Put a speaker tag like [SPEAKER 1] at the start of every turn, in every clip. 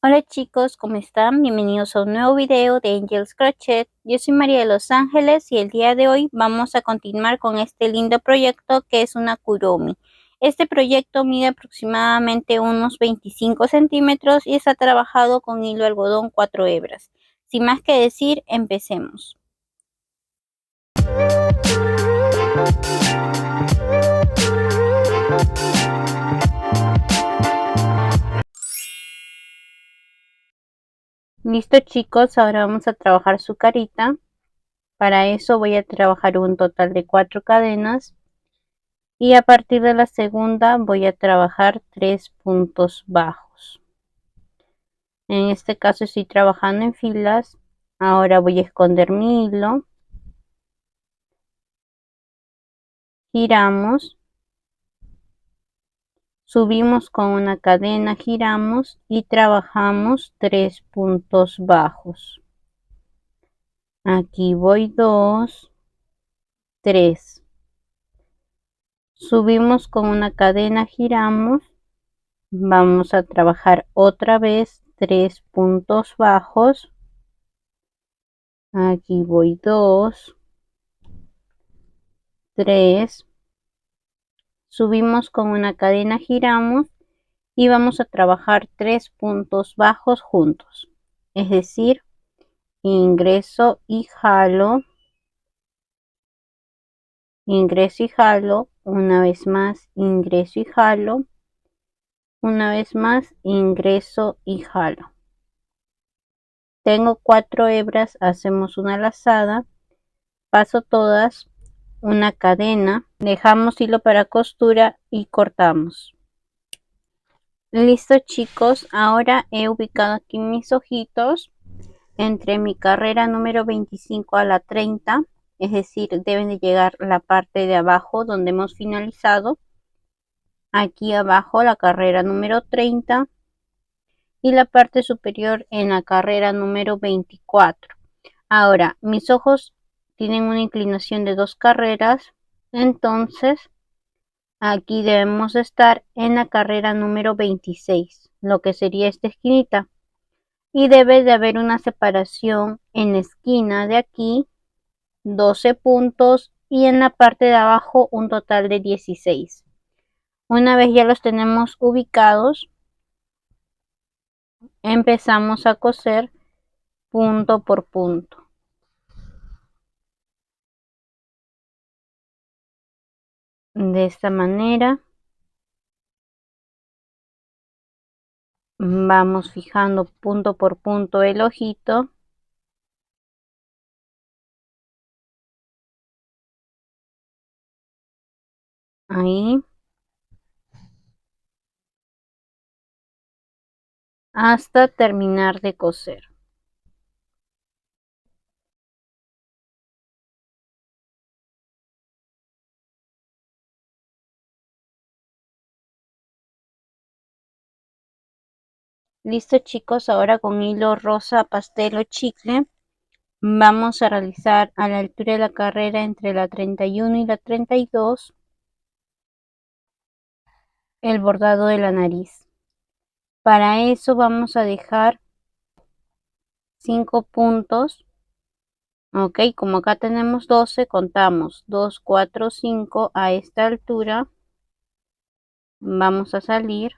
[SPEAKER 1] Hola chicos, ¿cómo están? Bienvenidos a un nuevo video de Angel's Crochet. Yo soy María de Los Ángeles y el día de hoy vamos a continuar con este lindo proyecto que es una Kuromi. Este proyecto mide aproximadamente unos 25 centímetros y está trabajado con hilo algodón 4 hebras. Sin más que decir, empecemos. Listo chicos, ahora vamos a trabajar su carita. Para eso voy a trabajar un total de 4 cadenas y a partir de la segunda voy a trabajar 3 puntos bajos. En este caso estoy trabajando en filas. Ahora voy a esconder mi hilo, giramos, subimos con una cadena, giramos y trabajamos 3 puntos bajos. Aquí voy 2, 3. Subimos con una cadena, giramos, vamos a trabajar otra vez 3 puntos bajos. Aquí voy 2, 3. Subimos con una cadena, giramos y vamos a trabajar 3 puntos bajos juntos. Es decir, ingreso y jalo, ingreso y jalo, una vez más, ingreso y jalo, una vez más, ingreso y jalo. Tengo 4 hebras, hacemos una lazada, paso todas, una cadena, dejamos hilo para costura y cortamos. Listo chicos, ahora he ubicado aquí mis ojitos entre mi carrera número 25 a la 30, es decir, deben de llegar la parte de abajo donde hemos finalizado, aquí abajo la carrera número 30 y la parte superior en la carrera número 24. Ahora, mis ojos tienen una inclinación de 2 carreras, entonces aquí debemos estar en la carrera número 26, lo que sería esta esquinita. Y debe de haber una separación en la esquina de aquí, 12 puntos, y en la parte de abajo un total de 16. Una vez ya los tenemos ubicados, empezamos a coser punto por punto. De esta manera vamos fijando punto por punto el ojito. Ahí. Hasta terminar de coser. Listo chicos, ahora con hilo rosa, pastel o chicle vamos a realizar a la altura de la carrera entre la 31 y la 32 el bordado de la nariz. Para eso vamos a dejar 5 puntos. Ok, como acá tenemos 12, contamos 2, 4, 5 a esta altura. Vamos a salir.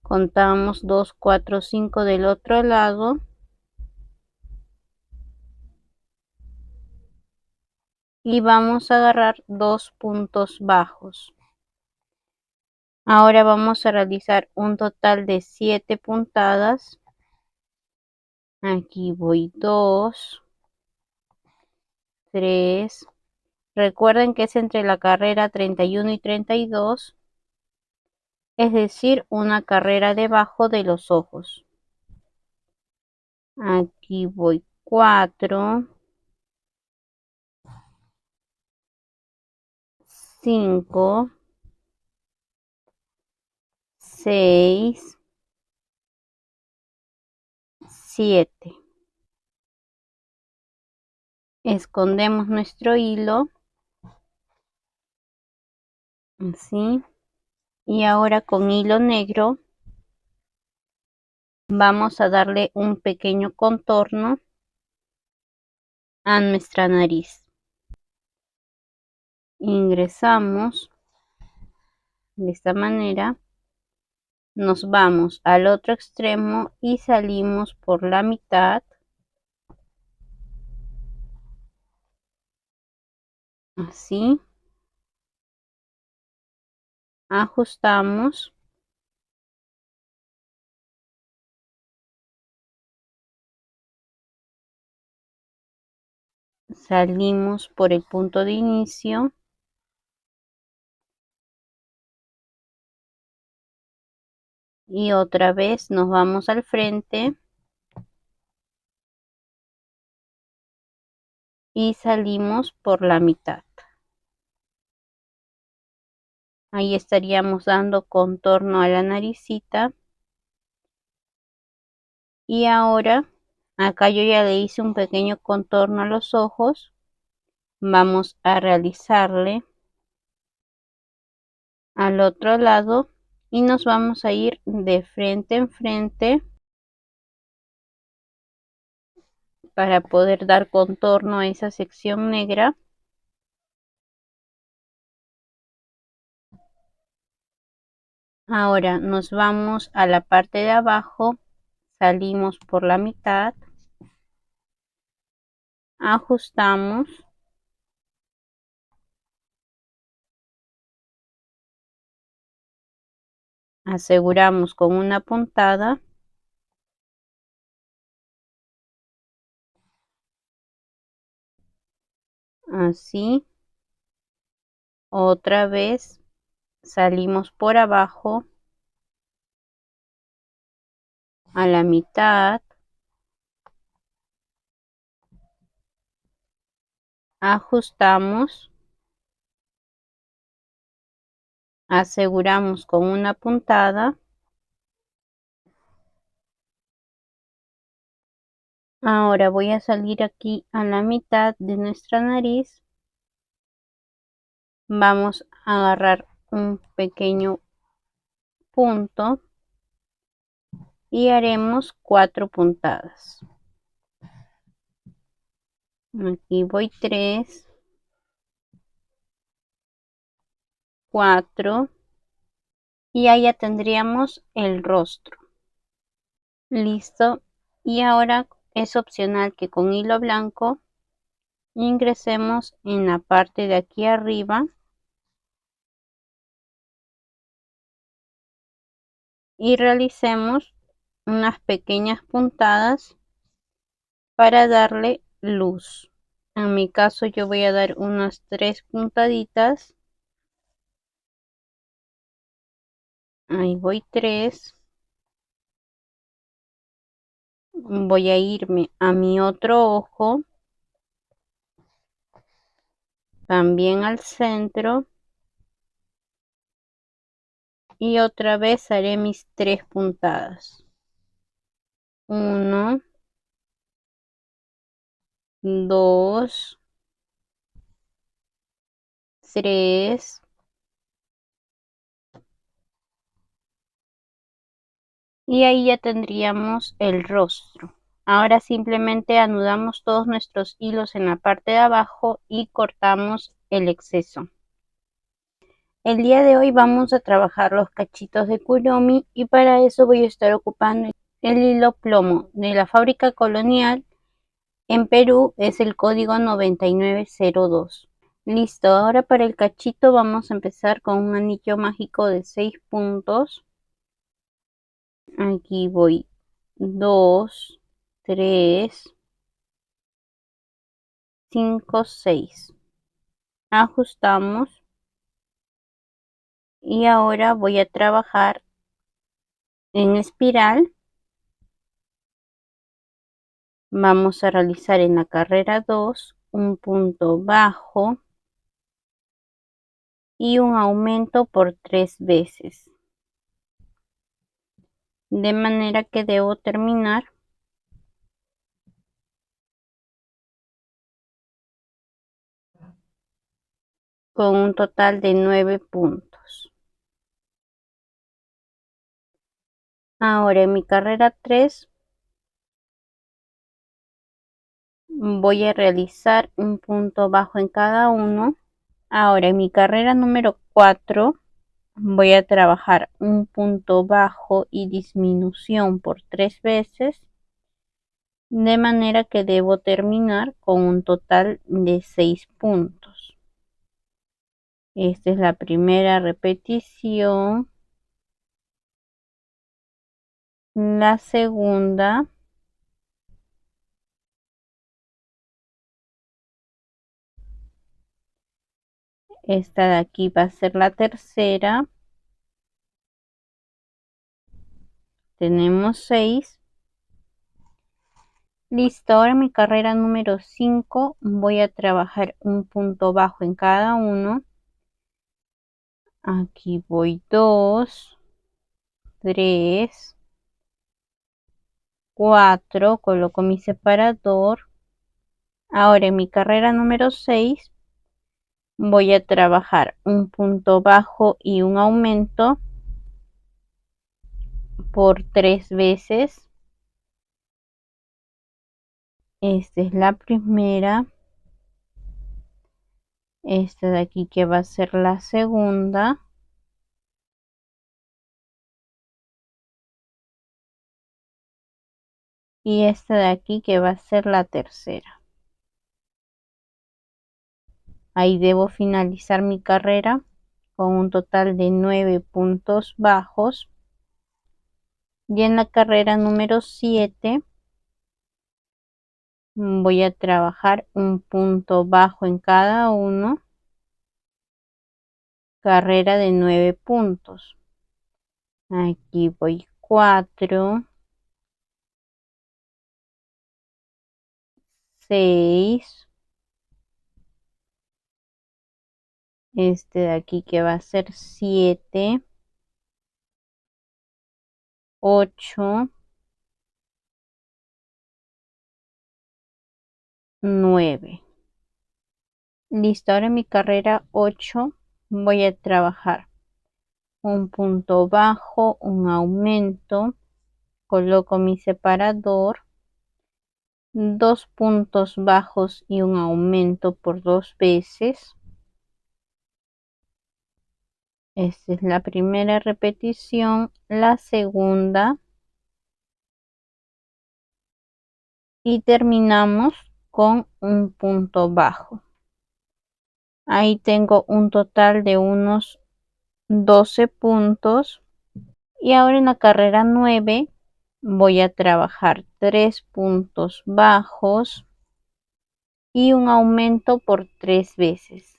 [SPEAKER 1] Contamos 2, 4, 5 del otro lado. Y vamos a agarrar 2 puntos bajos. Ahora vamos a realizar un total de 7 puntadas. Aquí voy 2, 3. Recuerden que es entre la carrera 31 y 32, es decir, una carrera debajo de los ojos. Aquí voy 4, 5, 6, 7. Escondemos nuestro hilo, así, y ahora con hilo negro Vamos a darle un pequeño contorno a nuestra nariz. Ingresamos de esta manera, nos vamos al otro extremo y salimos por la mitad, así, ajustamos, salimos por el punto de inicio y otra vez nos vamos al frente y salimos por la mitad. Ahí estaríamos dando contorno a la naricita. Y ahora, acá yo ya le hice un pequeño contorno a los ojos. Vamos a realizarle al otro lado y nos vamos a ir de frente en frente para poder dar contorno a esa sección negra. Ahora nos vamos a la parte de abajo, salimos por la mitad, ajustamos, aseguramos con una puntada, así, otra vez salimos por abajo a la mitad, ajustamos, aseguramos con una puntada. Ahora voy a salir aquí a la mitad de nuestra nariz. Vamos a agarrar un pequeño punto y haremos 4 puntadas. Aquí voy 3, 4 y ahí ya tendríamos el rostro. Listo. Y ahora es opcional que con hilo blanco ingresemos en la parte de aquí arriba y realicemos unas pequeñas puntadas para darle luz. En mi caso yo voy a dar unas 3 puntaditas. Ahí voy 3. Voy a irme a mi otro ojo, también al centro, y otra vez haré mis 3 puntadas. 1, 2, 3 y ahí ya tendríamos el rostro. Ahora simplemente anudamos todos nuestros hilos en la parte de abajo y cortamos el exceso. El día de hoy vamos a trabajar los cachitos de Kuromi y para eso voy a estar ocupando el hilo plomo de la fábrica Colonial. En Perú es el código 9902. Listo, ahora para el cachito vamos a empezar con un anillo mágico de 6 puntos. Aquí voy 2, 3, 5, 6. Ajustamos y ahora voy a trabajar en espiral. Vamos a realizar en la carrera 2 un punto bajo y un aumento por 3 veces. De manera que debo terminar con un total de 9 puntos. Ahora en mi carrera 3 voy a realizar un punto bajo en cada uno. Ahora en mi carrera número 4 voy a trabajar un punto bajo y disminución por 3 veces, de manera que debo terminar con un total de 6 puntos. Esta es la primera repetición. La segunda, esta de aquí va a ser la tercera. Tenemos 6. Listo, ahora en mi carrera número 5 voy a trabajar un punto bajo en cada uno. Aquí voy 2, 3, 4, coloco mi separador. Ahora en mi carrera número 6 voy a trabajar un punto bajo y un aumento por 3 veces. Esta es la primera. Esta de aquí que va a ser la segunda. Y esta de aquí que va a ser la tercera. Ahí debo finalizar mi carrera con un total de 9 puntos bajos. Y en la carrera número 7 voy a trabajar un punto bajo en cada uno. Carrera de 9 puntos. Aquí voy 4, 6. Este de aquí que va a ser 7, 8, 9. Listo, ahora en mi carrera 8 voy a trabajar un punto bajo, un aumento, coloco mi separador, 2 puntos bajos y un aumento por 2 veces. Esta es la primera repetición, la segunda y terminamos con un punto bajo. Ahí tengo un total de unos 12 puntos. Y ahora en la carrera 9 voy a trabajar 3 puntos bajos y un aumento por 3 veces.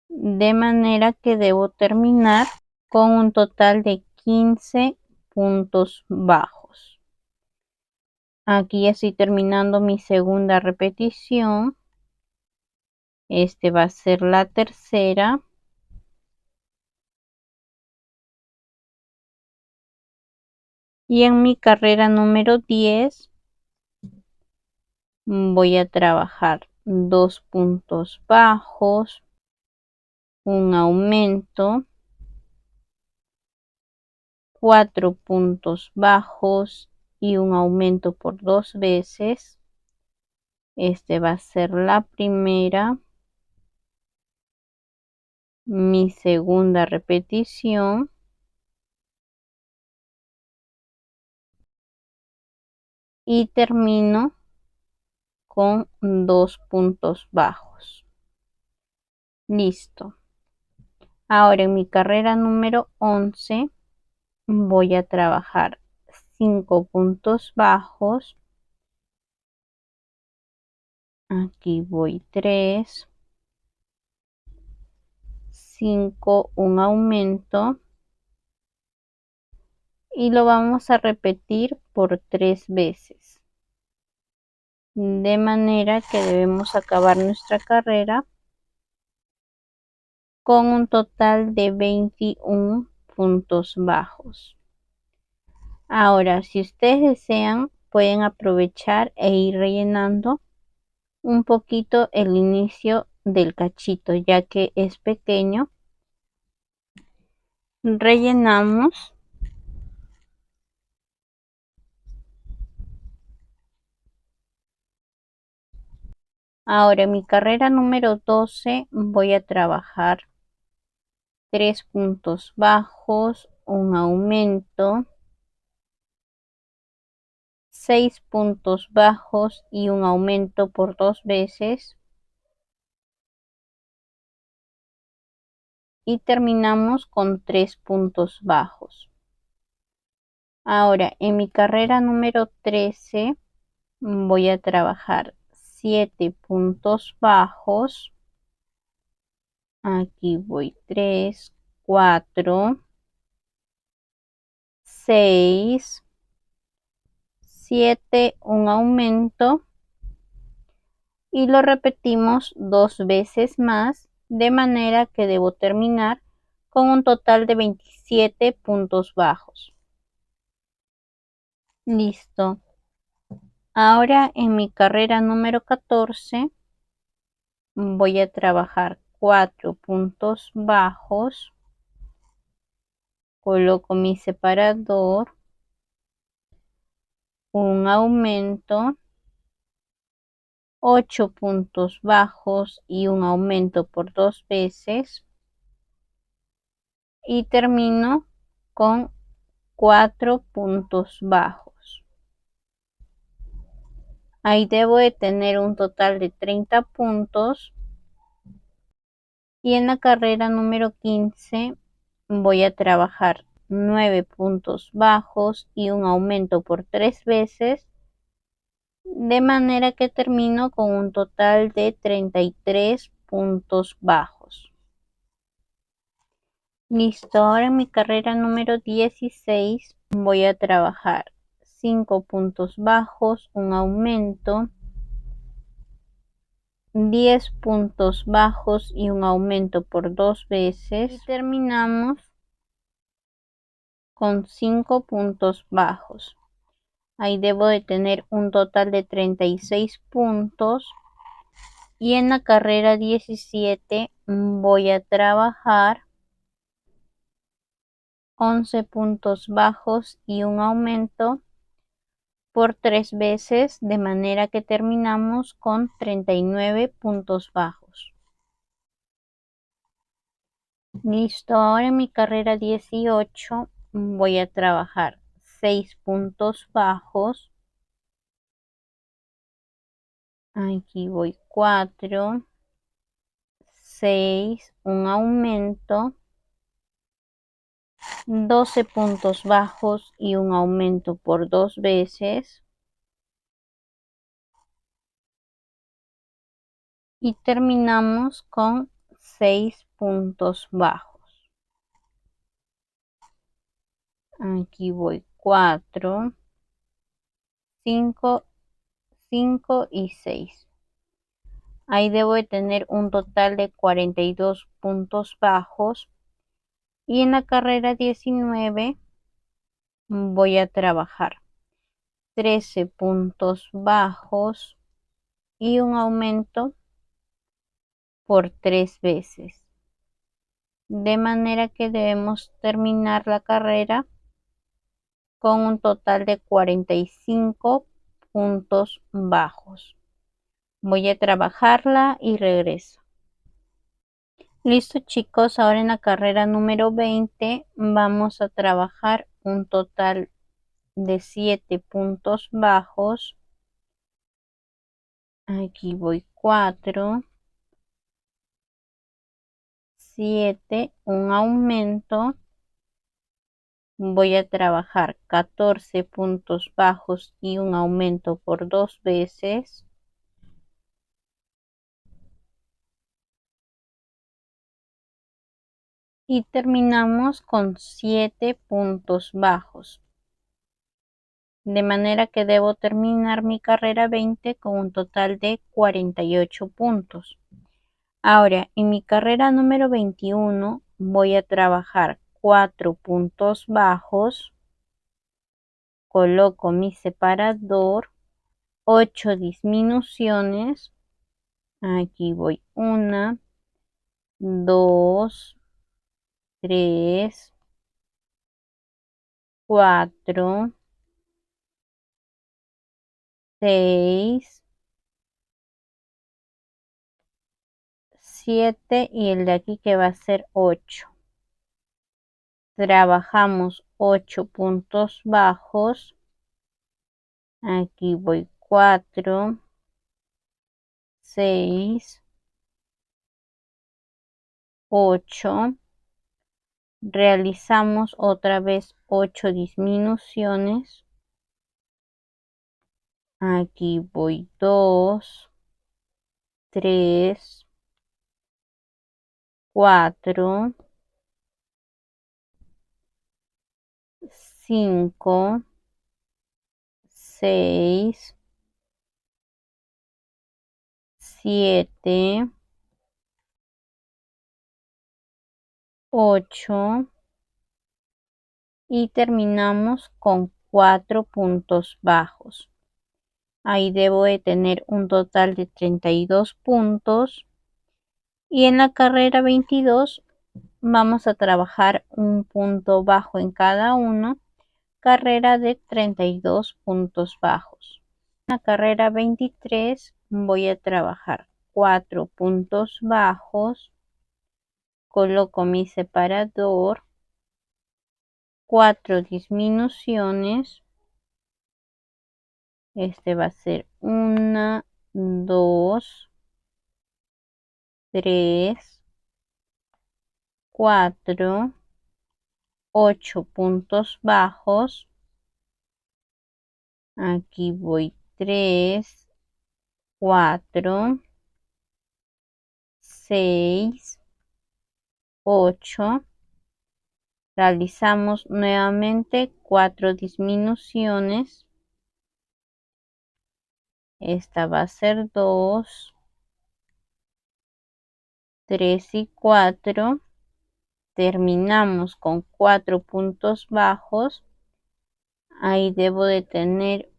[SPEAKER 1] De manera que debo terminar con un total de 15 puntos bajos. Aquí estoy terminando mi segunda repetición. Este va a ser la tercera. Y en mi carrera número 10 voy a trabajar 2 puntos bajos, un aumento, 4 puntos bajos y un aumento por 2 veces. Este va a ser la primera, mi segunda repetición y termino con 2 puntos bajos. Listo. Ahora en mi carrera número 11 voy a trabajar 5 puntos bajos. Aquí voy 3, 5, un aumento y lo vamos a repetir por 3 veces. De manera que debemos acabar nuestra carrera con un total de 21 puntos bajos. Ahora, si ustedes desean, pueden aprovechar e ir rellenando un poquito el inicio del cachito, ya que es pequeño. rellenamos. Ahora en mi carrera número 12 voy a trabajar 3 puntos bajos, un aumento, 6 puntos bajos y un aumento por 2 veces. Y terminamos con 3 puntos bajos. Ahora en mi carrera número 13 voy a trabajar 7 puntos bajos. Aquí voy 3, 4, 6, 7, un aumento y lo repetimos 2 veces más, de manera que debo terminar con un total de 27 puntos bajos. Listo. Ahora en mi carrera número 14 voy a trabajar 4 puntos bajos, coloco mi separador, un aumento, 8 puntos bajos y un aumento por 2 veces y termino con 4 puntos bajos. Ahí debo de tener un total de 30 puntos y en la carrera número 15 voy a trabajar 9 puntos bajos y un aumento por 3 veces, de manera que termino con un total de 33 puntos bajos. Listo, ahora en mi carrera número 16 voy a trabajar 5 puntos bajos, un aumento, 10 puntos bajos y un aumento por 2 veces y terminamos con 5 puntos bajos. Ahí debo de tener un total de 36 puntos y en la carrera 17 voy a trabajar 11 puntos bajos y un aumento por 3 veces, de manera que terminamos con 39 puntos bajos. Listo, ahora en mi carrera 18 voy a trabajar 6 puntos bajos. Aquí voy 4, 6, un aumento, 12 puntos bajos y un aumento por 2 veces y terminamos con 6 puntos bajos. Aquí voy 4, 5, 5 y 6. Ahí debo de tener un total de 42 puntos bajos y en la carrera 19 voy a trabajar 13 puntos bajos y un aumento por 3 veces. De manera que debemos terminar la carrera con un total de 45 puntos bajos. Voy a trabajarla y regreso. Listo chicos, ahora en la carrera número 20 vamos a trabajar un total de 7 puntos bajos. Aquí voy 4, 7, un aumento. Voy a trabajar 14 puntos bajos y un aumento por 2 veces. Y terminamos con 7 puntos bajos. De manera que debo terminar mi carrera 20 con un total de 48 puntos. Ahora, en mi carrera número 21 voy a trabajar 4 puntos bajos. Coloco mi separador, 8 disminuciones. Aquí voy 1, 2, 3, 4, 6, 7 y el de aquí que va a ser 8. Trabajamos 8 puntos bajos. Aquí voy 4, 6, 8. Realizamos otra vez 8 disminuciones. Aquí voy 2, 3, 4, 5, 6, 7, 8 y terminamos con 4 puntos bajos. Ahí debo de tener un total de 32 puntos y en la carrera 22 vamos a trabajar un punto bajo en cada uno, carrera de 32 puntos bajos. En la carrera 23 voy a trabajar 4 puntos bajos, coloco mi separador, 4 disminuciones, este va a ser 1, 2, 3, 4, 8 puntos bajos, aquí voy 3, 4, 6, 8, realizamos nuevamente 4 disminuciones, esta va a ser 2, 3 y 4, terminamos con 4 puntos bajos, ahí debo de tener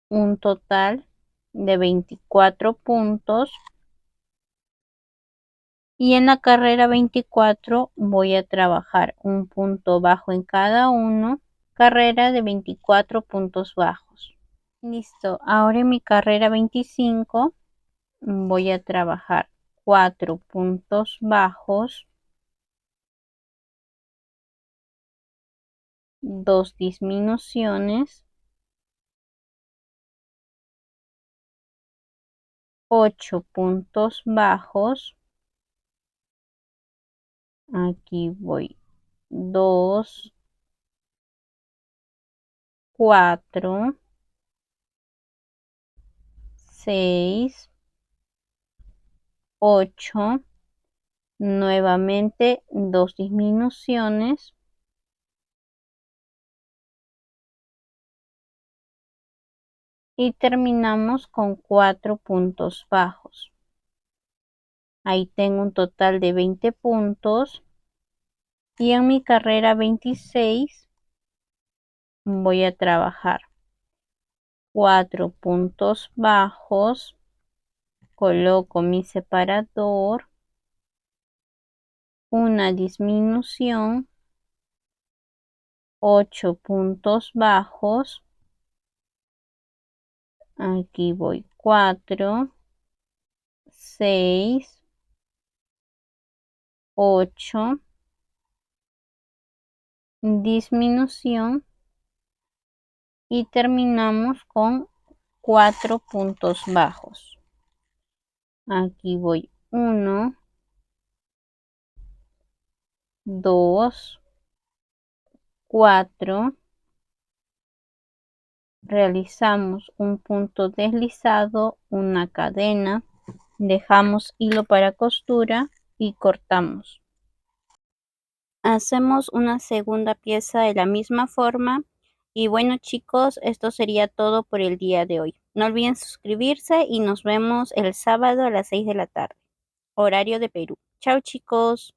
[SPEAKER 1] un total de 24 puntos y en la carrera 24 voy a trabajar un punto bajo en cada uno, carrera de 24 puntos bajos. Listo, ahora en mi carrera 25 voy a trabajar 4 puntos bajos, 2 disminuciones, 8 puntos bajos, aquí voy 2, 4, 6, 8, nuevamente 2 disminuciones, y terminamos con 4 puntos bajos. Ahí tengo un total de 20 puntos y en mi carrera 26 voy a trabajar 4 puntos bajos, coloco mi separador, una disminución, 8 puntos bajos, aquí voy 4, 6, 8, disminución y terminamos con 4 puntos bajos. Aquí voy 1, 2, 4, realizamos un punto deslizado, una cadena, dejamos hilo para costura y cortamos. Hacemos una segunda pieza de la misma forma y bueno chicos, esto sería todo por el día de hoy. No olviden suscribirse y nos vemos el sábado a las 6 de la tarde, horario de Perú. Chao chicos.